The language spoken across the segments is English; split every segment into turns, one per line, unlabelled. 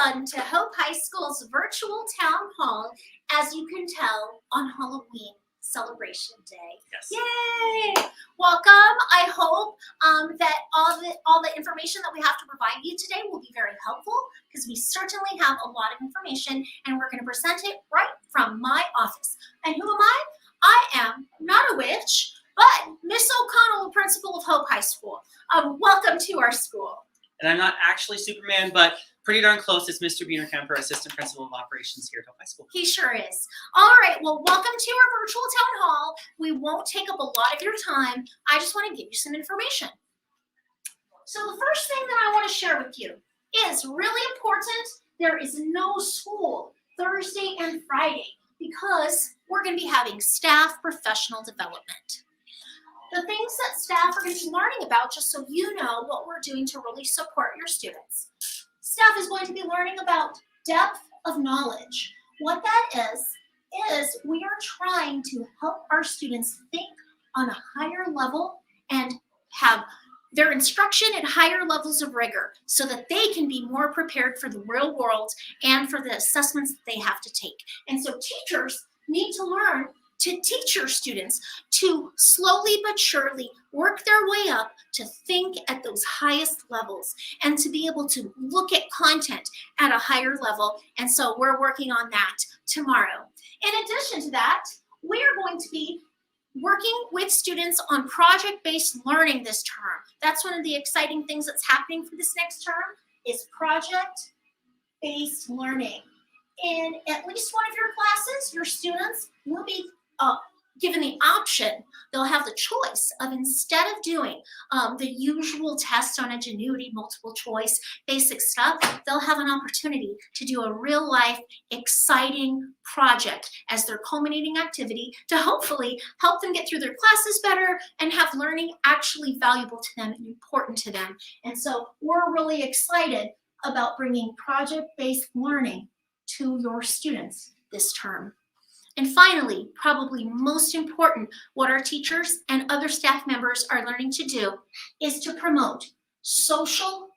Welcome to Hope High School's virtual town hall, as you can tell, on Halloween celebration day.
Yes.
Yay! Welcome. I hope that all the information that we have to provide you today will be very helpful, because we certainly have a lot of information and we're going to present it right from my office. And who am I? I am not a witch, but Miss O'Connell, principal of Hope High School. Welcome to our school.
And I'm not actually Superman, but pretty darn close. It's Mr. Bienerkemper, Assistant Principal of Operations here at Hope High School.
He sure is. All right, well, welcome to our virtual town hall. We won't take up a lot of your time. I just want to give you some information. So the first thing that I want to share with you is really important. There is no school Thursday and Friday because we're going to be having staff professional development. The things that staff are going to be learning about, just so you know what we're doing to really support your students. Staff is going to be learning about depth of knowledge. What that is we are trying to help our students think on a higher level and have their instruction at higher levels of rigor so that they can be more prepared for the real world and for the assessments that they have to take. And so teachers need to learn to teach your students to slowly but surely work their way up to think at those highest levels and to be able to look at content at a higher level. And so we're working on that tomorrow. In addition to that, we are going to be working with students on project-based learning this term. That's one of the exciting things that's happening for this next term is project-based learning. In at least one of your classes, your students will be given the option. They'll have the choice of, instead of doing the usual tests on ingenuity, multiple choice, basic stuff, they'll have an opportunity to do a real life, exciting project as their culminating activity to hopefully help them get through their classes better and have learning actually valuable to them and important to them. And so we're really excited about bringing project-based learning to your students this term. And finally, probably most important, what our teachers and other staff members are learning to do is to promote social,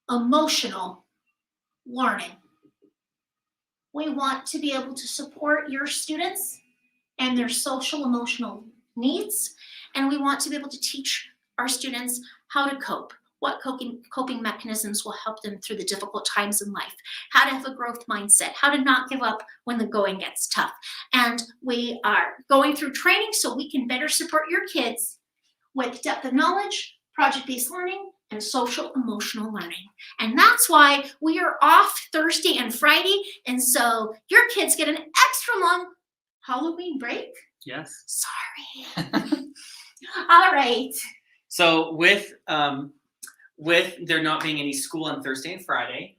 emotional learning. We want to be able to support your students and their social, emotional needs, and we want to be able to teach our students how to cope. What coping mechanisms will help them through the difficult times in life, how to have a growth mindset, how to not give up when the going gets tough. And we are going through training so we can better support your kids with depth of knowledge, project-based learning, and social emotional learning. And that's why we are off Thursday and Friday. And so your kids get an extra long Halloween break.
Yes.
Sorry. All right.
So with there not being any school on Thursday and Friday,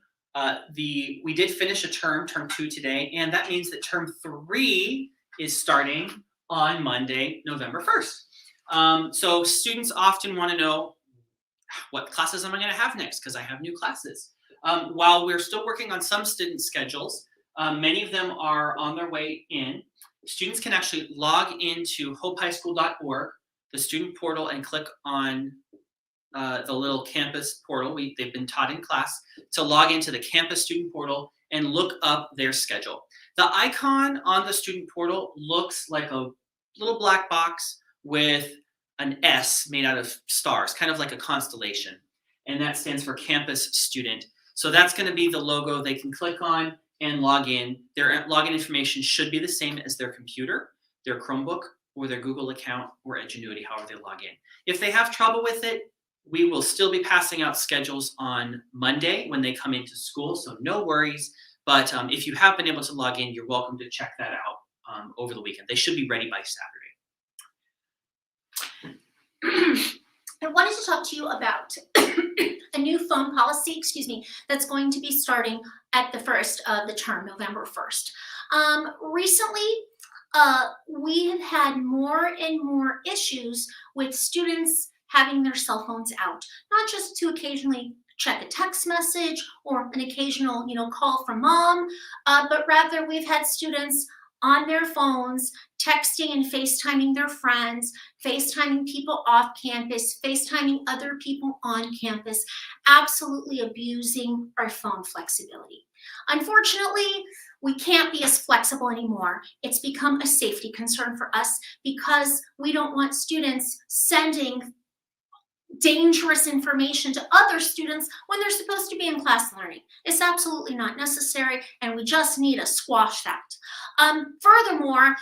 we did finish a term 2 today, and that means that term 3 is starting on Monday, November 1st. So students often want to know, what classes am I going to have next? Because I have new classes. While we're still working on some student schedules, many of them are on their way in. Students can actually log into hopehighschool.org, the student portal, and click on the little campus portal they've been taught in class to log into the campus student portal and look up their schedule. The icon on the student portal looks like a little black box with an S made out of stars, kind of like a constellation. And that stands for campus student. So that's going to be the logo they can click on and log in. Their login information should be the same as their computer, their Chromebook, or their Google account or Ingenuity, however they log in. If they have trouble with it, we will still be passing out schedules on Monday when they come into school, so no worries. But if you have been able to log in, you're welcome to check that out over the weekend. They should be ready by Saturday.
I wanted to talk to you about a new phone policy, that's going to be starting at the first of the term, November 1st. Recently, we have had more and more issues with students having their cell phones out, not just to occasionally check a text message or an occasional, call from mom, but rather we've had students on their phones texting and FaceTiming their friends, FaceTiming people off campus, FaceTiming other people on campus, absolutely abusing our phone flexibility. Unfortunately, we can't be as flexible anymore. It's become a safety concern for us because we don't want students sending dangerous information to other students when they're supposed to be in class learning. It's absolutely not necessary, and we just need to squash that. Furthermore,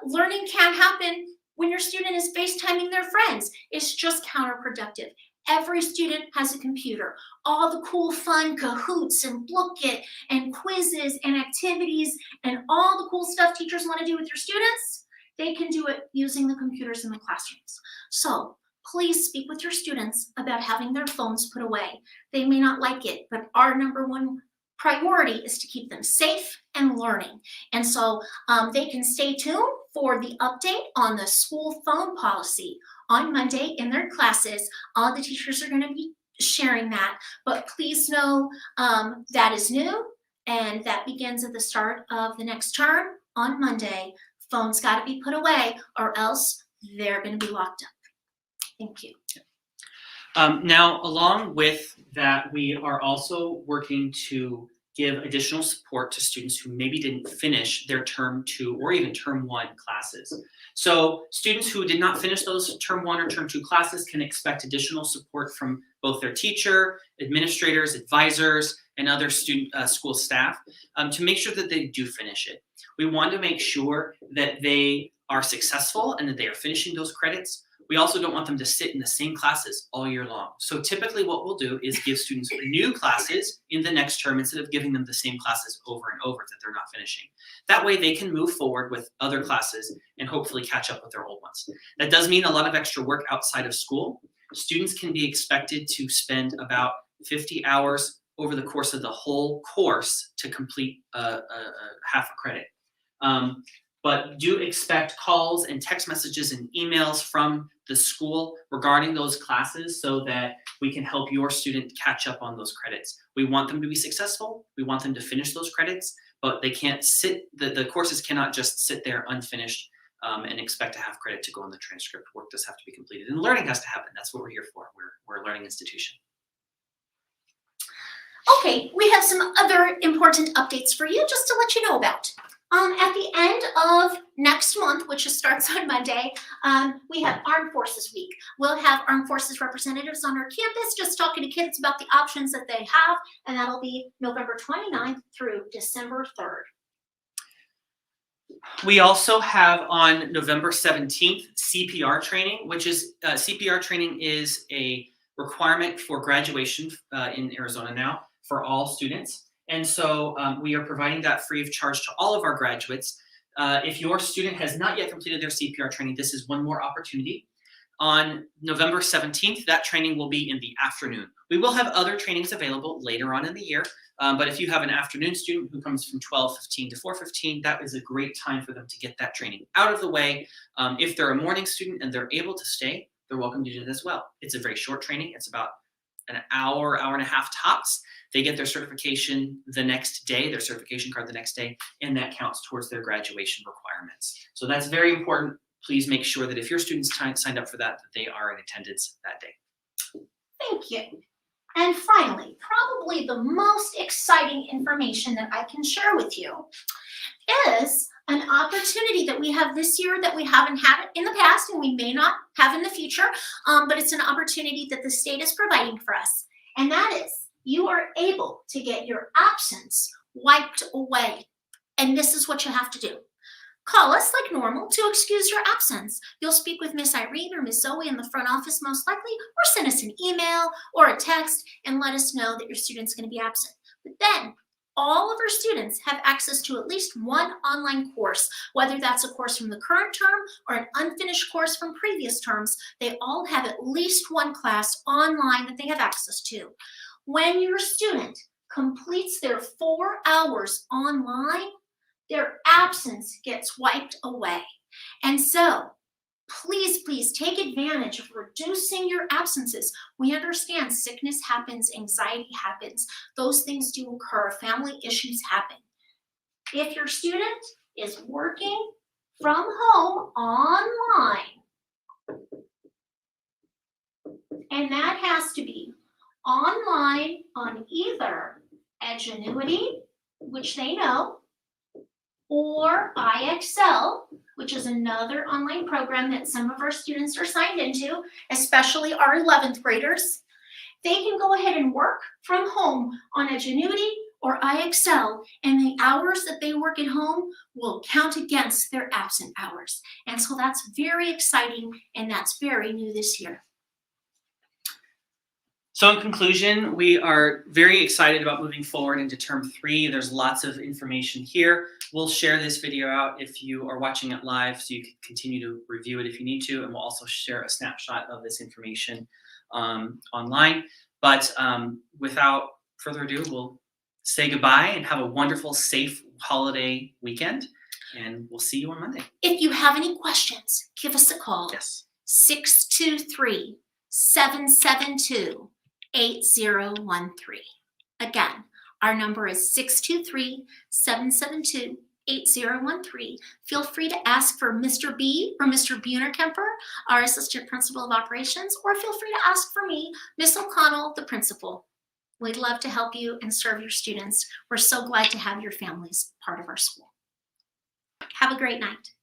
learning can't happen when your student is FaceTiming their friends. It's just counterproductive. Every student has a computer. All the cool fun Kahoots and Bookit and quizzes and activities and all the cool stuff teachers want to do with your students, they can do it using the computers in the classrooms. So please speak with your students about having their phones put away. They may not like it, but our number one priority is to keep them safe and learning. And so they can stay tuned for the update on the school phone policy on Monday in their classes. All the teachers are going to be sharing that, but please know that is new, and that begins at the start of the next term on Monday. Phones got to be put away, or else they're going to be locked up. Thank you.
Now, along with that, we are also working to give additional support to students who maybe didn't finish their term 2 or even term 1 classes. So students who did not finish those term 1 or term 2 classes can expect additional support from both their teacher, administrators, advisors, and other school staff to make sure that they do finish it. We want to make sure that they are successful and that they are finishing those credits. We also don't want them to sit in the same classes all year long. So typically what we'll do is give students new classes in the next term instead of giving them the same classes over and over that they're not finishing. That way they can move forward with other classes and hopefully catch up with their old ones. That does mean a lot of extra work outside of school. Students can be expected to spend about 50 hours over the course of the whole course to complete half a credit. But do expect calls and text messages and emails from the school regarding those classes so that we can help your student catch up on those credits. We want them to be successful. We want them to finish those credits, but they can't sit, the courses cannot just sit there unfinished and expect to have credit to go on the transcript. Work does have to be completed, and learning has to happen. That's what we're here for. We're a learning institution.
Okay, we have some other important updates for you just to let you know about. At the end of next month, which starts on Monday, we have Armed Forces Week. We'll have Armed Forces representatives on our campus just talking to kids about the options that they have, and that'll be November 29th through December 3rd.
We also have on November 17th CPR training, which is CPR training is a requirement for graduation in Arizona now for all students. And so we are providing that free of charge to all of our graduates. If your student has not yet completed their CPR training, this is one more opportunity. On November 17th, that training will be in the afternoon. We will have other trainings available later on in the year, but if you have an afternoon student who comes from 12:15 to 4:15, that is a great time for them to get that training out of the way. If they're a morning student and they're able to stay, they're welcome to do it as well. It's a very short training. It's about an hour, hour and a half tops. They get their certification the next day, their certification card the next day, and that counts towards their graduation requirements. So that's very important. Please make sure that if your students signed up for that, that they are in attendance that day.
Thank you. And finally, probably the most exciting information that I can share with you is an opportunity that we have this year that we haven't had in the past and we may not have in the future, but it's an opportunity that the state is providing for us. And that is, you are able to get your absence wiped away. And this is what you have to do. Call us like normal to excuse your absence. You'll speak with Miss Irene or Miss Zoe in the front office most likely, or send us an email or a text and let us know that your student's going to be absent. But then all of our students have access to at least one online course, whether that's a course from the current term or an unfinished course from previous terms. They all have at least one class online that they have access to. When your student completes their 4 hours online, their absence gets wiped away. And so please, please take advantage of reducing your absences. We understand sickness happens, anxiety happens. Those things do occur. Family issues happen. If your student is working from home online. And that has to be online on either Edgenuity, which they know, or IXL, which is another online program that some of our students are signed into, especially our 11th graders. They can go ahead and work from home on Edgenuity or IXL, and the hours that they work at home will count against their absent hours. And so that's very exciting, and that's very new this year.
So in conclusion, we are very excited about moving forward into term 3. There's lots of information here. We'll share this video out if you are watching it live, so you can continue to review it if you need to, and we'll also share a snapshot of this information online. But without further ado, we'll say goodbye and have a wonderful, safe holiday weekend, and we'll see you on Monday.
If you have any questions, give us a call.
Yes.
623-772-8013. Again, our number is 623-772-8013. Feel free to ask for Mr. B or Mr. Bunerkemper, our Assistant Principal of Operations, or feel free to ask for me, Miss O'Connell, the principal. We'd love to help you and serve your students. We're so glad to have your families part of our school. Have a great night.